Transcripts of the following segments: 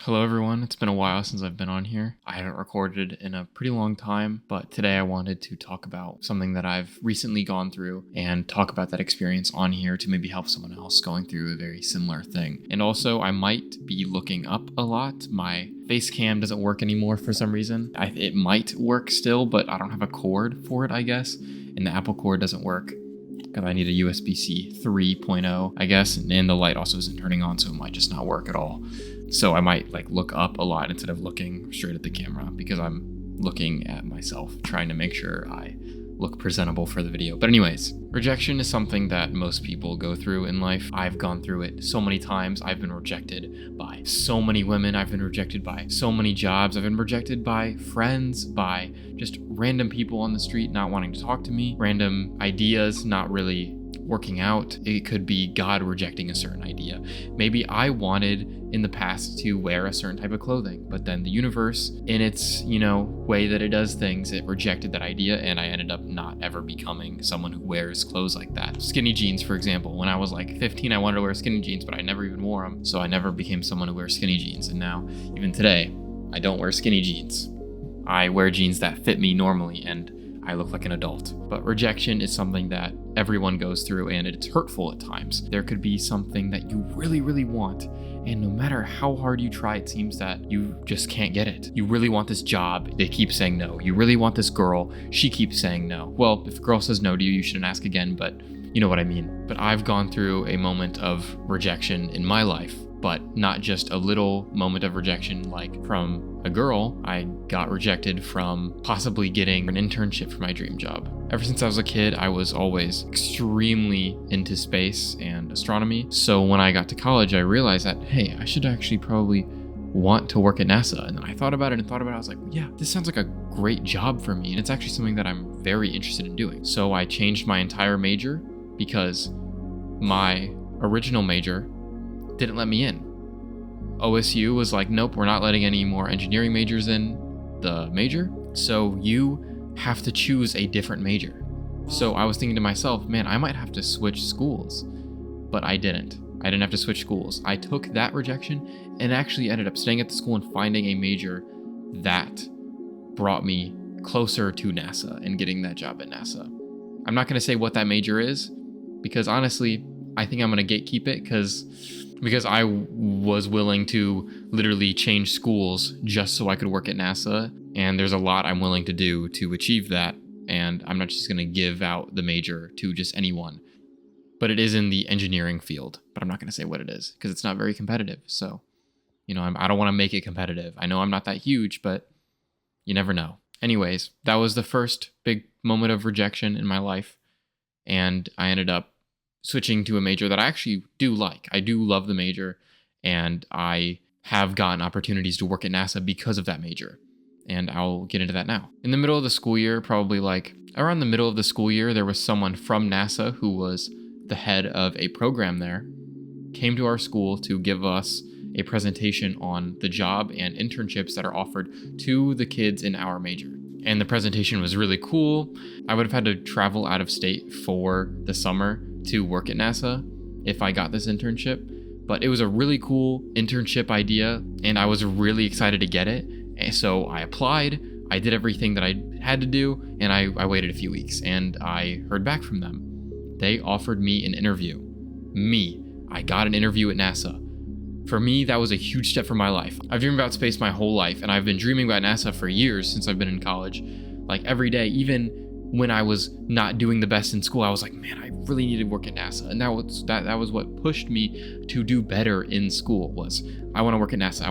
Hello everyone, it's been a while since I've been on here. I haven't recorded in a pretty long time, but today I wanted to talk about something that I've recently gone through and talk about that experience on here to maybe help someone else going through a very similar thing. And also, I might be looking up a lot. My face cam doesn't work anymore for some reason. It might work still, but I don't have a cord for it, I guess. And the Apple cord doesn't work because I need a USB-C 3.0, I guess. And the light also isn't turning on, so it might just not work at all. So I might look up a lot instead of looking straight at the camera because I'm looking at myself, trying to make sure I look presentable for the video. But anyways, rejection is something that most people go through in life. I've gone through it so many times. I've been rejected by so many women. I've been rejected by so many jobs. I've been rejected by friends, by just random people on the street not wanting to talk to me, random ideas not really working out. It could be God rejecting a certain idea. Maybe I wanted in the past to wear a certain type of clothing, but then the universe, in its, way that it does things, it rejected that idea, and I ended up not ever becoming someone who wears clothes like that. Skinny jeans, for example. When I was 15, I wanted to wear skinny jeans, but I never even wore them, so I never became someone who wears skinny jeans. And now, even today, I don't wear skinny jeans. I wear jeans that fit me normally, and I look like an adult. But rejection is something that everyone goes through, and it's hurtful at times. There could be something that you really, really want, and no matter how hard you try, it seems that you just can't get it. You really want this job, they keep saying no. You really want this girl, she keeps saying no. Well, if a girl says no to you, you shouldn't ask again, but you know what I mean. But I've gone through a moment of rejection in my life, but not just a little moment of rejection from a girl. I got rejected from possibly getting an internship for my dream job. Ever since I was a kid, I was always extremely into space and astronomy. So when I got to college, I realized that, hey, I should actually probably want to work at NASA. And then I thought about it. I was like, yeah, this sounds like a great job for me. And it's actually something that I'm very interested in doing. So I changed my entire major because my original major didn't let me in. OSU was like, nope, we're not letting any more engineering majors in the major. So you have to choose a different major. So I was thinking to myself, man, I might have to switch schools, but I didn't. I didn't have to switch schools. I took that rejection and actually ended up staying at the school and finding a major that brought me closer to NASA and getting that job at NASA. I'm not going to say what that major is because honestly, I think I'm going to gatekeep it because I was willing to literally change schools just so I could work at NASA. And there's a lot I'm willing to do to achieve that. And I'm not just going to give out the major to just anyone. But it is in the engineering field. But I'm not going to say what it is because it's not very competitive. So, I don't want to make it competitive. I know I'm not that huge, but you never know. Anyways, that was the first big moment of rejection in my life. And I ended up switching to a major that I actually do like. I do love the major, and I have gotten opportunities to work at NASA because of that major. And I'll get into that now. In the middle of the school year, probably around the middle of the school year, there was someone from NASA who was the head of a program there, came to our school to give us a presentation on the job and internships that are offered to the kids in our major. And the presentation was really cool. I would have had to travel out of state for the summer to work at NASA if I got this internship, but it was a really cool internship idea and I was really excited to get it. And so I applied, I did everything that I had to do, and I waited a few weeks and I heard back from them. They offered me an interview. I got an interview at NASA. For me, that was a huge step for my life. I've dreamed about space my whole life, and I've been dreaming about NASA for years since I've been in college. Every day, even when I was not doing the best in school, I was like, man, I really need to work at NASA. And that was what pushed me to do better in school was, I want to work at NASA.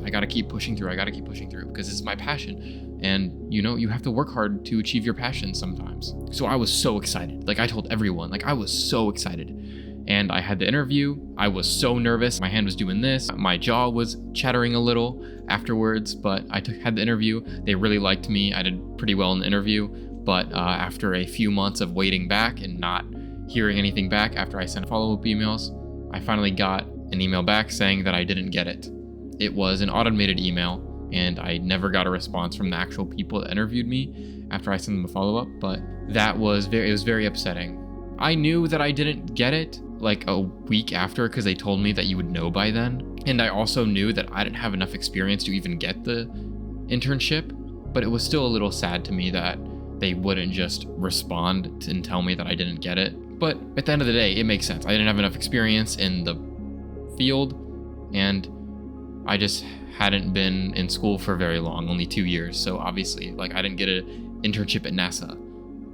I got to keep pushing through. Because it's my passion. And you have to work hard to achieve your passion sometimes. So I was so excited. I told everyone, I was so excited. And I had the interview. I was so nervous. My hand was doing this. My jaw was chattering a little afterwards, but I had the interview. They really liked me. I did pretty well in the interview. But after a few months of waiting back and not hearing anything back after I sent follow-up emails, I finally got an email back saying that I didn't get it. It was an automated email, and I never got a response from the actual people that interviewed me after I sent them a follow-up, but it was very upsetting. I knew that I didn't get it, like a week after because they told me that you would know by then. And I also knew that I didn't have enough experience to even get the internship, but it was still a little sad to me that they wouldn't just respond and tell me that I didn't get it. But at the end of the day, it makes sense. I didn't have enough experience in the field, and I just hadn't been in school for very long, only 2 years. So obviously, like, I didn't get an internship at NASA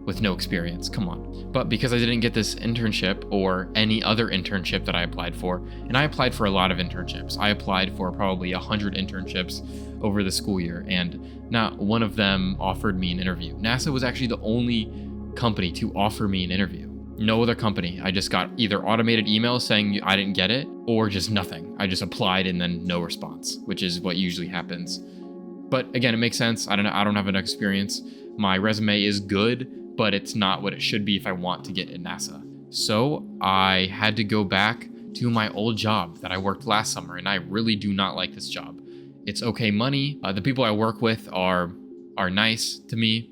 with no experience. Come on. But because I didn't get this internship or any other internship that I applied for, and I applied for a lot of internships. I applied for probably 100 internships over the school year, and not one of them offered me an interview. NASA was actually the only company to offer me an interview. No other company. I just got either automated emails saying I didn't get it or just nothing. I just applied and then no response, which is what usually happens. But again, it makes sense. I don't have enough experience. My resume is good, but it's not what it should be if I want to get in NASA. So I had to go back to my old job that I worked last summer, and I really do not like this job. It's okay money. The people I work with are nice to me.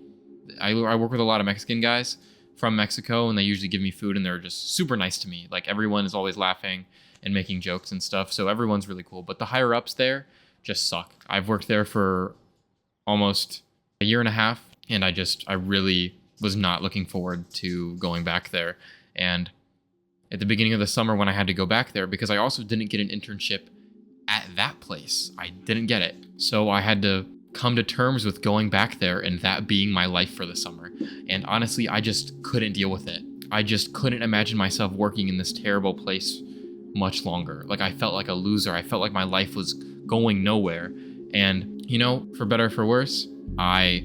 I work with a lot of Mexican guys from Mexico, and they usually give me food, and they're just super nice to me. Like, everyone is always laughing and making jokes and stuff, so everyone's really cool. But the higher ups there just suck. I've worked there for almost a year and a half, and I really was not looking forward to going back there. And at the beginning of the summer when I had to go back there, because I also didn't get an internship at that place, I didn't get it. So I had to come to terms with going back there and that being my life for the summer. And honestly, I just couldn't deal with it. I just couldn't imagine myself working in this terrible place much longer. Like, I felt like a loser. I felt like my life was going nowhere. And, you know, for better or for worse, I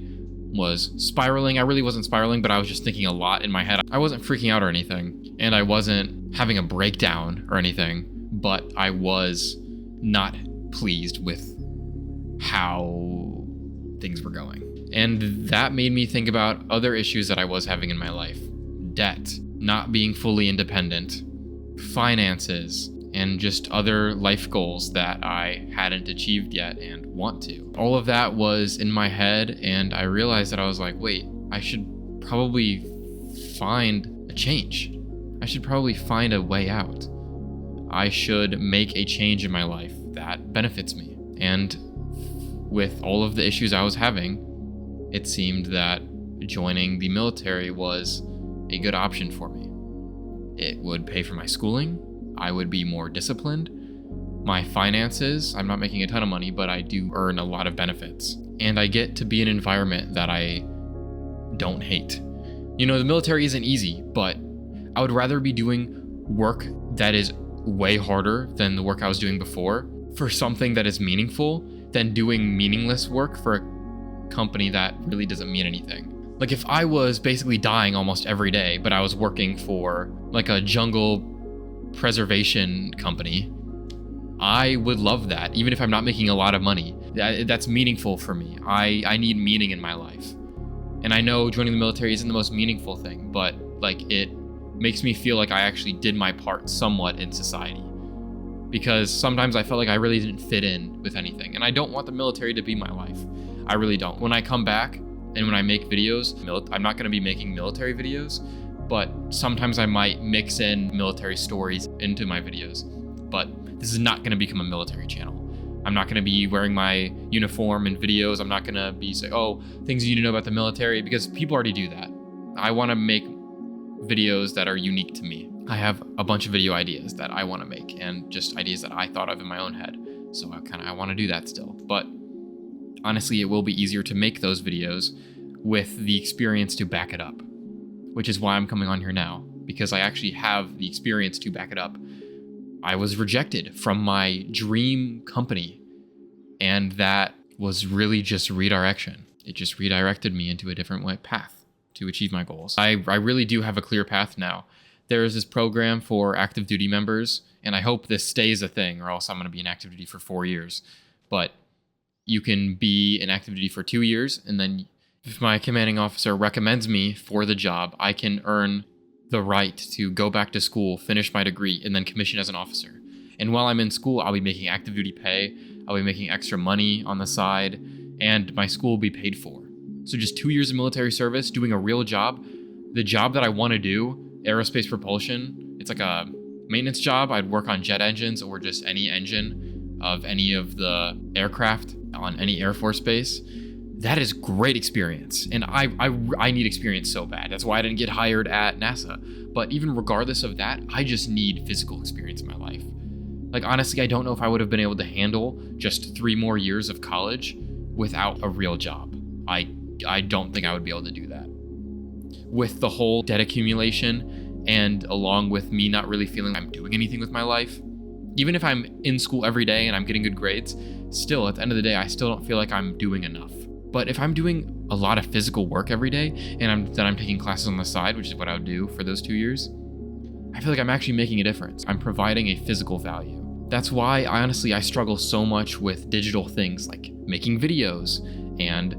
was spiraling. I really wasn't spiraling, but I was just thinking a lot in my head. I wasn't freaking out or anything, and I wasn't having a breakdown or anything, but I was not pleased with how things were going. And that made me think about other issues that I was having in my life. Debt, not being fully independent, finances, and just other life goals that I hadn't achieved yet and want to. All of that was in my head, and I realized that I was like, wait, I should probably find a change. I should probably find a way out. I should make a change in my life that benefits me. And with all of the issues I was having, it seemed that joining the military was a good option for me. It would pay for my schooling. I would be more disciplined. My finances, I'm not making a ton of money, but I do earn a lot of benefits. And I get to be in an environment that I don't hate. You know, the military isn't easy, but I would rather be doing work that is way harder than the work I was doing before for something that is meaningful than doing meaningless work for a company that really doesn't mean anything. Like, if I was basically dying almost every day, but I was working for like a jungle preservation company, I would love that, even if I'm not making a lot of money. That's meaningful for me. I need meaning in my life. And I know joining the military isn't the most meaningful thing, but like, it makes me feel like I actually did my part somewhat in society. Because sometimes I felt like I really didn't fit in with anything. And I don't want the military to be my life. I really don't. When I come back and when I make videos, I'm not going to be making military videos, but sometimes I might mix in military stories into my videos. But this is not going to become a military channel. I'm not going to be wearing my uniform in videos. I'm not going to be saying, oh, things you need to know about the military, because people already do that. I want to make videos that are unique to me. I have a bunch of video ideas that I want to make, and just ideas that I thought of in my own head. So I want to do that still. But honestly, it will be easier to make those videos with the experience to back it up, which is why I'm coming on here now, because I actually have the experience to back it up. I was rejected from my dream company, and that was really just redirection. It just redirected me into a different path to achieve my goals. I really do have a clear path now. There is this program for active duty members, and I hope this stays a thing, or else I'm going to be in active duty for 4 years. But you can be in active duty for 2 years, and then if my commanding officer recommends me for the job, I can earn the right to go back to school, finish my degree, and then commission as an officer. And while I'm in school, I'll be making active duty pay, I'll be making extra money on the side, and my school will be paid for. So just 2 years of military service, doing a real job, the job that I want to do, aerospace propulsion. It's like a maintenance job, I'd work on jet engines or just any engine of any of the aircraft on any Air Force base. That is great experience. And I need experience so bad. That's why I didn't get hired at NASA. But even regardless of that, I just need physical experience in my life. Like, honestly, I don't know if I would have been able to handle just 3 more years of college without a real job. I don't think I would be able to do that. With the whole debt accumulation and along with me not really feeling I'm doing anything with my life, even if I'm in school every day and I'm getting good grades, still at the end of the day, I still don't feel like I'm doing enough. But if I'm doing a lot of physical work every day and I'm taking classes on the side, which is what I would do for those 2 years, I feel like I'm actually making a difference. I'm providing a physical value. That's why I struggle so much with digital things like making videos and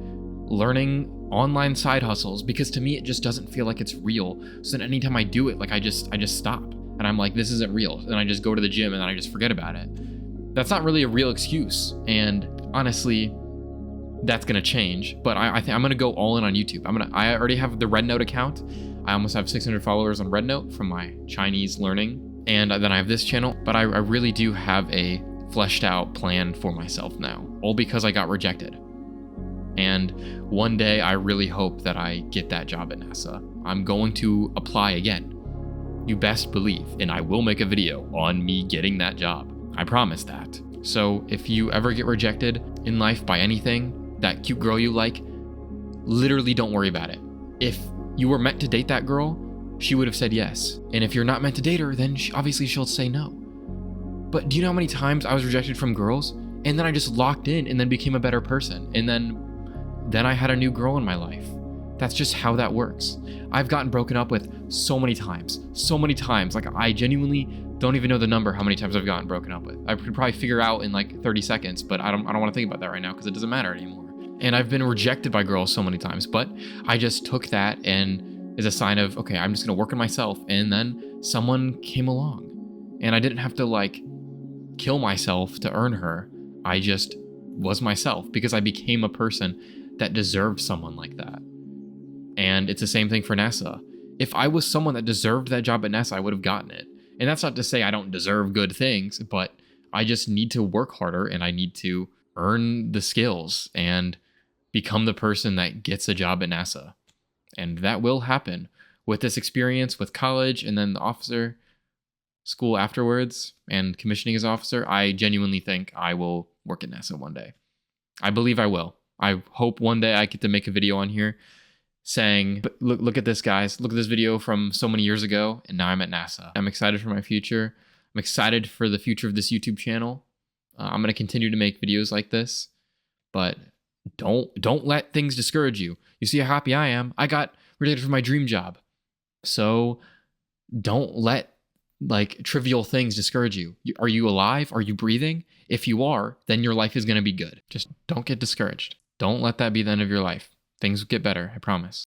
learning online side hustles, because to me it just doesn't feel like it's real. So then anytime I do it, like I just stop and I'm like, this isn't real. And I just go to the gym and then I just forget about it. That's not really a real excuse. And honestly, that's gonna change. But I think I'm gonna go all in on YouTube. I already have the Red Note account. I almost have 600 followers on Red Note from my Chinese learning. And then I have this channel, but I really do have a fleshed out plan for myself now, all because I got rejected. And one day I really hope that I get that job at NASA. I'm going to apply again. You best believe, and I will make a video on me getting that job. I promise that. So if you ever get rejected in life by anything, that cute girl you like, literally don't worry about it. If you were meant to date that girl, she would have said yes. And if you're not meant to date her, then obviously she'll say no. But do you know how many times I was rejected from girls? And then I just locked in and then became a better person. And then I had a new girl in my life. That's just how that works. I've gotten broken up with so many times. Like, I genuinely don't even know the number how many times I've gotten broken up with. I could probably figure out in like 30 seconds, but I don't want to think about that right now because it doesn't matter anymore. And I've been rejected by girls so many times, but I just took that and as a sign of, okay, I'm just gonna work on myself. And then someone came along and I didn't have to like kill myself to earn her. I just was myself because I became a person that deserved someone like that. And it's the same thing for NASA. If I was someone that deserved that job at NASA, I would have gotten it. And that's not to say I don't deserve good things, but I just need to work harder and I need to earn the skills and become the person that gets a job at NASA. And that will happen with this experience with college and then the officer school afterwards and commissioning as officer. I genuinely think I will work at NASA one day. I believe I will. I hope one day I get to make a video on here saying, look at this, guys. Look at this video from so many years ago, and now I'm at NASA. I'm excited for my future. I'm excited for the future of this YouTube channel. I'm going to continue to make videos like this, but don't let things discourage you. You see how happy I am. I got rejected from my dream job. So don't let like trivial things discourage you. Are you alive? Are you breathing? If you are, then your life is going to be good. Just don't get discouraged. Don't let that be the end of your life. Things will get better, I promise.